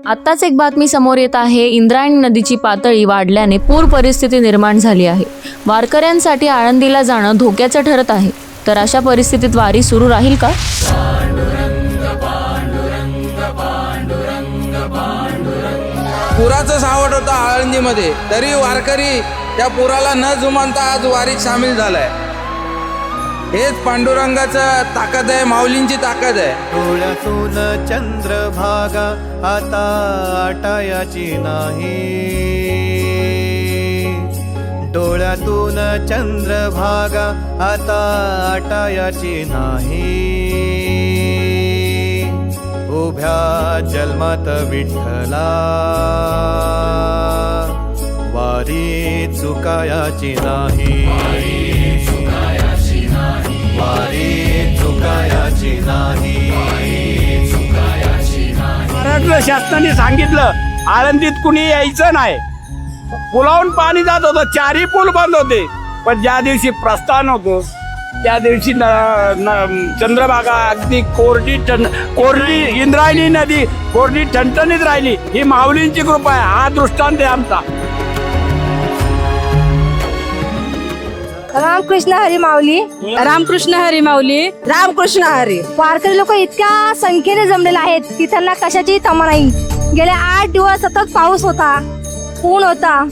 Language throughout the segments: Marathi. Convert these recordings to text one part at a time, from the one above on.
आत्ताच एक बातमी समोर येत आहे. इंद्रायणी नदीची पातळी वाढल्याने पूर परिस्थिती निर्माण झाली आहे. वारकऱ्यांसाठी आळंदीला जाणं धोक्याचं ठरत आहे. तर अशा परिस्थितीत वारी सुरू राहील का? पुराचं सावट होतं आळंदीमध्ये, तरी वारकरी त्या पुराला न जुमानता आज वारीत सामील झालाय. हेच पांडुरंगाचं ताकद आहे, माऊलींची ताकद आहे. डोळ्यातून चंद्रभागा आता आटायाची नाही. डोळ्यातून चंद्रभागा आता आटायाची नाही. उभ्या जन्मात विठ्ठला वारी चुकायाची नाही. वारी चुकायाची नाही. महाराष्ट्र शासनाने सांगितलं आळंदीत कुणी यायचं नाही. पुलावून पाणी जात होतं, चारही पूल बंद होते. पण ज्या दिवशी प्रस्थान होतो त्या दिवशी चंद्रभागा अगदी कोरडी इंद्रायणी नदी कोरडी ठणठणीत राहिली. ही माऊलींची कृपा आहे. हा दृष्टांत आहे आमचा. रामकृष्ण हरी माऊली. रामकृष्ण हरी माऊली. रामकृष्ण हरी. वारकरी लोक इतक्या संख्येने जमलेले आहेत की त्यांना कशाची तमा नाही. गेले 8 दिवस सतत पाऊस होता, ऊन होता,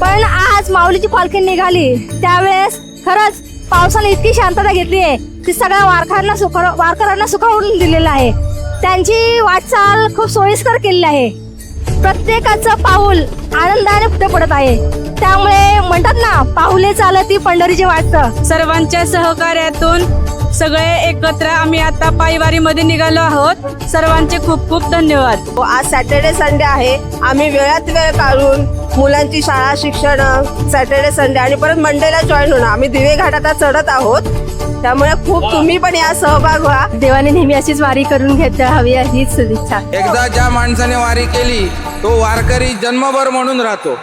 पण आज माऊलीची पालखी निघाली त्यावेळेस खरंच पावसाने इतकी शांतता घेतली आहे की सगळ्या वारकऱ्यांना सुखावून दिलेलं आहे. त्यांची वाटचाल खूप सोयीस्कर केलेली आहे. प्रत्येकाचं पाऊल आनंदाने पुढे पडत आहे. त्यामुळे म्हणतात ना, पाऊले चालती पंढरीची वाटतं. सर्वांच्या सहकार्यातून सगळे एकत्र आम्ही आता पायवारीमध्ये निघालो आहोत. सर्वांचे खूप खूप धन्यवाद. आज सॅटर्डे संडे आहे. आम्ही वेळात वेळ काढून मुलांची शाळा, शिक्षण, सॅटर्डे संडे आणि परत मंडेला जॉईन होणार. आम्ही दिवे घाटात चढत आहोत. त्यामुळे खूप तुम्ही पण या सहभाग व्हा. देवाने नेहमी अशीच वारी करून घेत हवी हीच शुभेच्छा. एकदा ज्या माणसाने वारी केली तो वारकरी जन्मभर म्हणून राहतो.